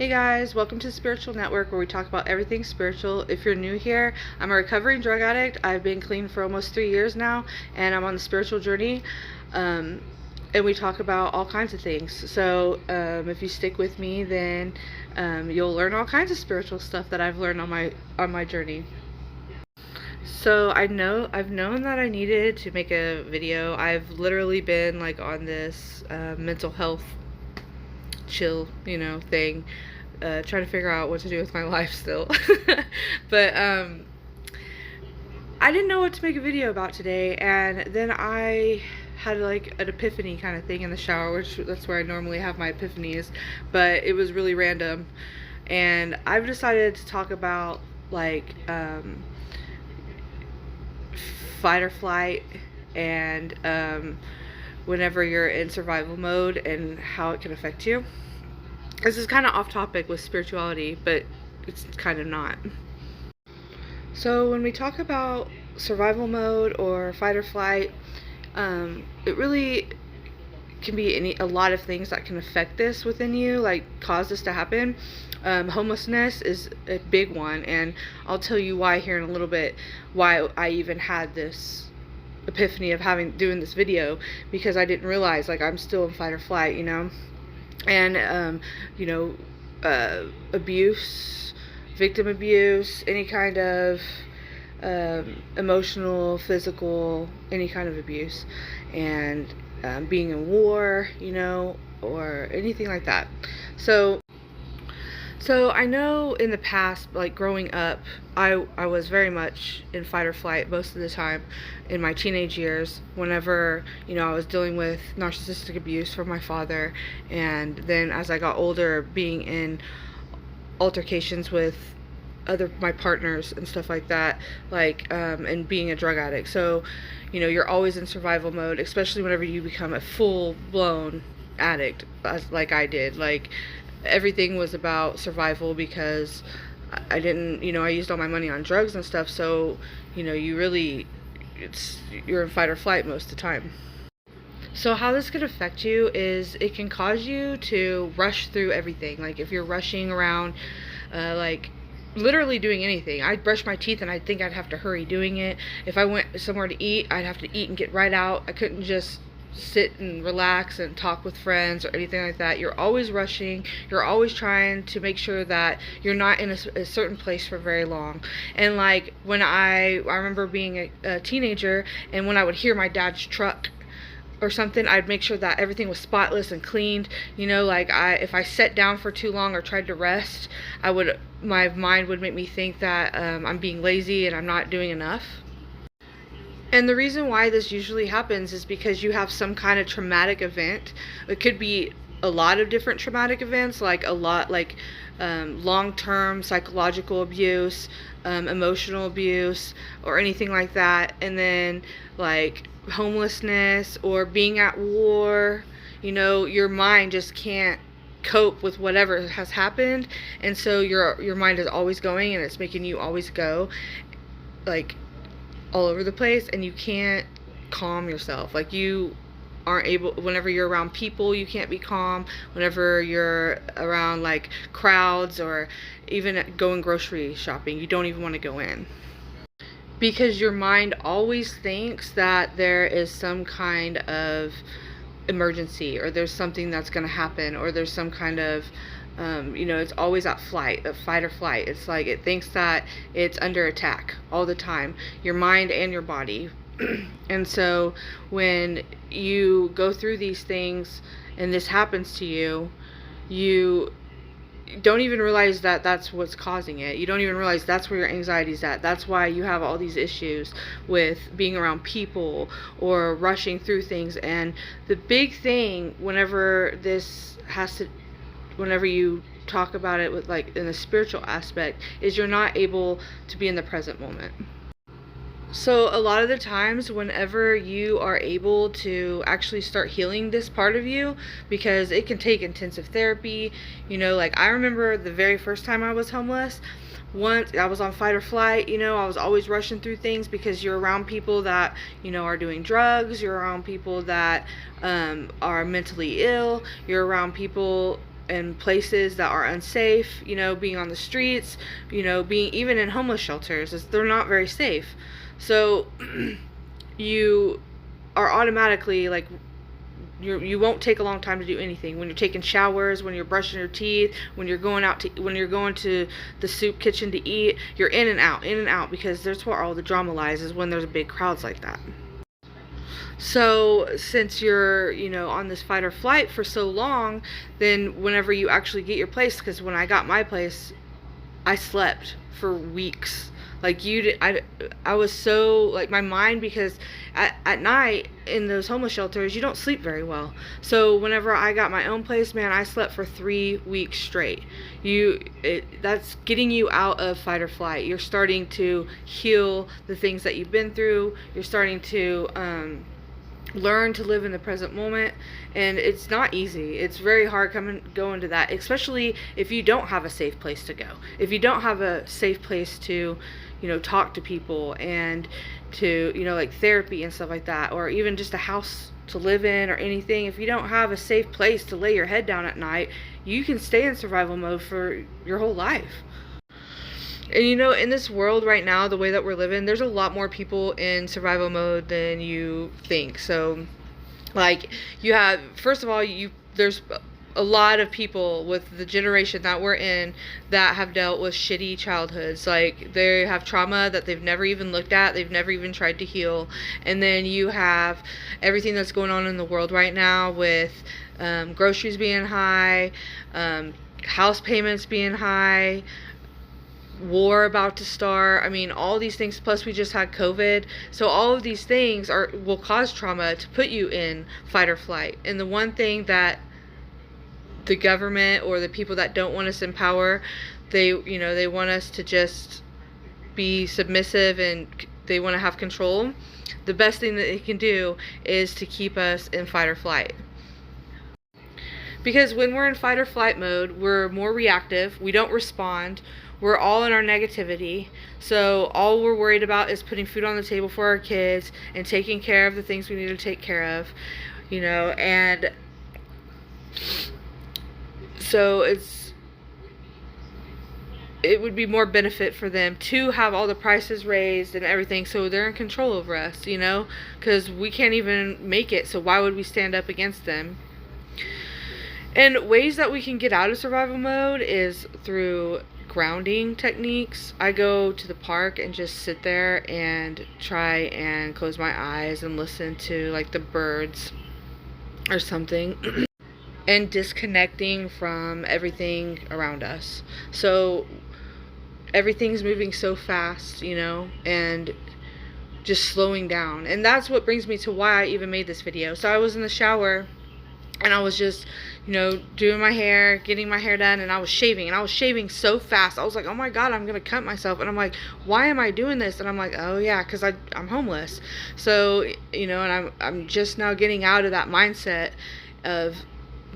Hey guys, welcome to Spiritual Network, where we talk about everything spiritual. If you're new here, I'm a recovering drug addict. I've been clean for almost 3 years now, and I'm on the spiritual journey. And we talk about all kinds of things. So if you stick with me, then you'll learn all kinds of spiritual stuff that I've learned on my journey. So I've known that I needed to make a video. I've literally been like on this mental health chill, thing, trying to figure out what to do with my life still. But I didn't know what to make a video about today, and then I had like an epiphany kind of thing in the shower, which that's where I normally have my epiphanies, but it was really random. And I've decided to talk about like fight or flight, and whenever you're in survival mode and how it can affect you. This is kind of off topic with spirituality, but it's kind of not. So when we talk about survival mode or fight or flight, it really can be a lot of things that can affect this within you, like cause this to happen. Homelessness is a big one, and I'll tell you why here in a little bit, why I even had this epiphany of doing this video, because I didn't realize like I'm still in fight or flight, and abuse, victim abuse, any kind of emotional, physical, any kind of abuse, and being in war, or anything like that. So I know in the past, like growing up, I was very much in fight or flight most of the time in my teenage years, whenever, I was dealing with narcissistic abuse from my father, and then as I got older, being in altercations with my partners and stuff like that, and being a drug addict. So, you're always in survival mode, especially whenever you become a full-blown addict, like I did. Like, everything was about survival, because I didn't, I used all my money on drugs and stuff, so, you're in fight or flight most of the time. So how this could affect you is it can cause you to rush through everything. Like if you're rushing around, literally doing anything. I'd brush my teeth and I'd think I'd have to hurry doing it. If I went somewhere to eat, I'd have to eat and get right out. I couldn't just sit and relax and talk with friends or anything like that. You're always rushing. You're always trying to make sure that you're not in a certain place for very long. And like when I remember being a teenager, and when I would hear my dad's truck or something, I'd make sure that everything was spotless and cleaned. If I sat down for too long or tried to rest, my mind would make me think that I'm being lazy and I'm not doing enough. And the reason why this usually happens is because you have some kind of traumatic event. It could be a lot of different traumatic events, long-term psychological abuse, emotional abuse, or anything like that. And then like homelessness or being at war, your mind just can't cope with whatever has happened, and so your mind is always going, and it's making you always go like all over the place, and you can't calm yourself. Like you aren't able, whenever you're around people, you can't be calm. Whenever you're around like crowds, or even going grocery shopping, you don't even want to go in, because your mind always thinks that there is some kind of emergency, or there's something that's going to happen, or there's some kind of it's always at fight or flight. It's like it thinks that it's under attack all the time, your mind and your body. And so when you go through these things and this happens to you, you don't even realize that that's what's causing it. You don't even realize that's where your anxiety's at. That's why you have all these issues with being around people or rushing through things. And the big thing, whenever you talk about it with like in a spiritual aspect, is you're not able to be in the present moment. So a lot of the times, whenever you are able to actually start healing this part of you, because it can take intensive therapy, like I remember the very first time I was homeless, once I was on fight or flight, I was always rushing through things, because you're around people that, are doing drugs, you're around people that are mentally ill, you're around people in places that are unsafe, you know, being on the streets, you know, being even in homeless shelters. They're not very safe. So you are automatically like, you won't take a long time to do anything. When you're taking showers, when you're brushing your teeth, when you're going to the soup kitchen to eat, you're in and out, because that's where all the drama lies, is when there's big crowds like that. So since you're, you know, on this fight or flight for so long, then whenever you actually get your place, because when I got my place, I slept for weeks. Like I was so, like, my mind, because at night in those homeless shelters, you don't sleep very well. So whenever I got my own place, man, I slept for 3 weeks straight. That's getting you out of fight or flight. You're starting to heal the things that you've been through. You're starting to learn to live in the present moment, and it's not easy. It's very hard going to that, especially if you don't have a safe place to go. If you don't have a safe place to, you know, talk to people, and to, you know, like therapy and stuff like that, or even just a house to live in or anything. If you don't have a safe place to lay your head down at night, you can stay in survival mode for your whole life. And you know, in this world right now, the way that we're living, there's a lot more people in survival mode than you think. So, like, you have, first of all, there's a lot of people with the generation that we're in that have dealt with shitty childhoods. Like, they have trauma that they've never even looked at, they've never even tried to heal. And then you have everything that's going on in the world right now with groceries being high, house payments being high, war about to start. I mean, all these things, plus we just had COVID. So all of these things will cause trauma to put you in fight or flight. And the one thing that the government or the people that don't want us in power, they want us to just be submissive, and they want to have control. The best thing that they can do is to keep us in fight or flight. Because when we're in fight or flight mode, we're more reactive, we don't respond, we're all in our negativity. So all we're worried about is putting food on the table for our kids and taking care of the things we need to take care of, you know. And so it would be more benefit for them to have all the prices raised and everything, so they're in control over us, you know, because we can't even make it, so why would we stand up against them? And ways that we can get out of survival mode is through grounding techniques. I go to the park and just sit there and try and close my eyes and listen to, like, the birds or something. And disconnecting from everything around us. So everything's moving so fast, you know, and just slowing down. And that's what brings me to why I even made this video. So I was in the shower and I was just, you know, doing my hair, getting my hair done, and I was shaving so fast. I was like, oh my god, I'm gonna cut myself. And I'm like, why am I doing this? And I'm like, oh yeah, because I'm homeless. So, you know, and I'm just now getting out of that mindset of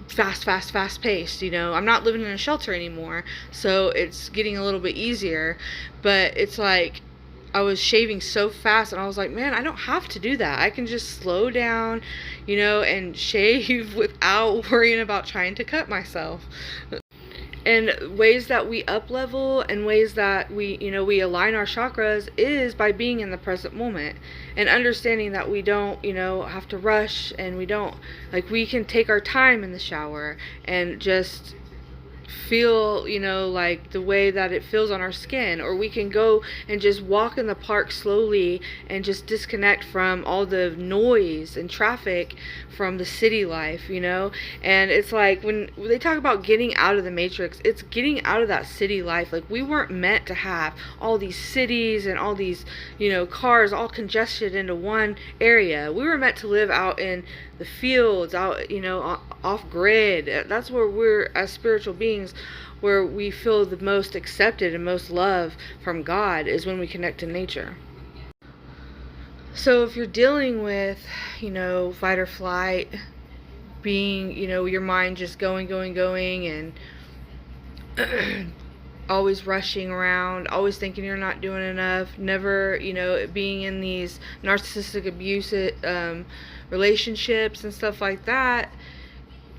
fast paced, you know. I'm not living in a shelter anymore, so it's getting a little bit easier. But it's like, I was shaving so fast, and I was like, man, I don't have to do that. I can just slow down, you know, and shave without worrying about trying to cut myself. And ways that we up level and ways that we align our chakras is by being in the present moment and understanding that we don't, you know, have to rush, and we can take our time in the shower and just feel, you know, like the way that it feels on our skin. Or we can go and just walk in the park slowly and just disconnect from all the noise and traffic from the city life, you know. And it's like, when they talk about getting out of the matrix, it's getting out of that city life. Like, we weren't meant to have all these cities and all these, you know, cars all congested into one area. We were meant to live out in the fields, out, you know, off grid. That's where we're, as spiritual beings, where we feel the most accepted and most love from God, is when we connect to nature. So if you're dealing with, you know, fight or flight, being, you know, your mind just going and always rushing around, always thinking you're not doing enough, never, you know, being in these narcissistic abusive relationships and stuff like that,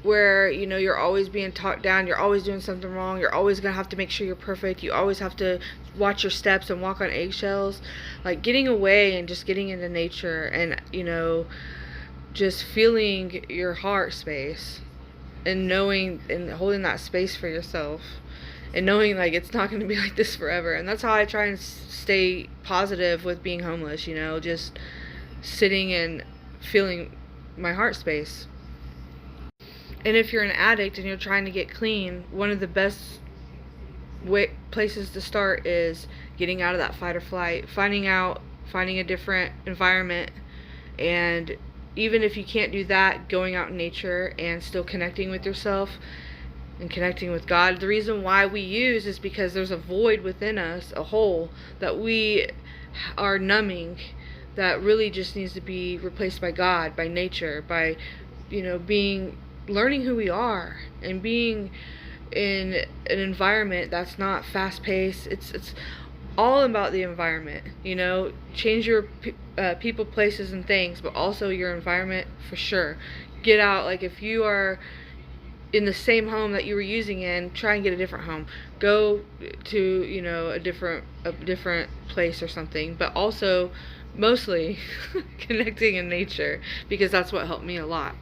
where, you know, you're always being talked down, you're always doing something wrong, you're always going to have to make sure you're perfect, you always have to watch your steps and walk on eggshells. Like, getting away and just getting into nature and, you know, just feeling your heart space and knowing and holding that space for yourself and knowing, like, it's not going to be like this forever. And that's how I try and stay positive with being homeless, you know, just sitting and feeling my heart space. And if you're an addict and you're trying to get clean, one of the best places to start is getting out of that fight or flight, finding a different environment, and even if you can't do that, going out in nature and still connecting with yourself and connecting with God. The reason why we use is because there's a void within us, a hole that we are numbing, that really just needs to be replaced by God, by nature, by, you know, learning who we are and being in an environment that's not fast paced. It's all about the environment, you know. Change your people, places, and things, but also your environment for sure. Get out. Like, if you are in the same home that you were using in, try and get a different home. Go to, you know, a different place or something, but also mostly connecting in nature, because that's what helped me a lot.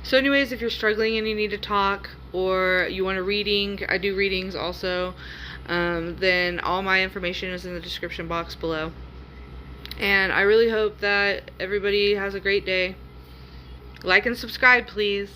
So anyways, if you're struggling and you need to talk, or you want a reading, I do readings also, then all my information is in the description box below. And I really hope that everybody has a great day. Like and subscribe, please.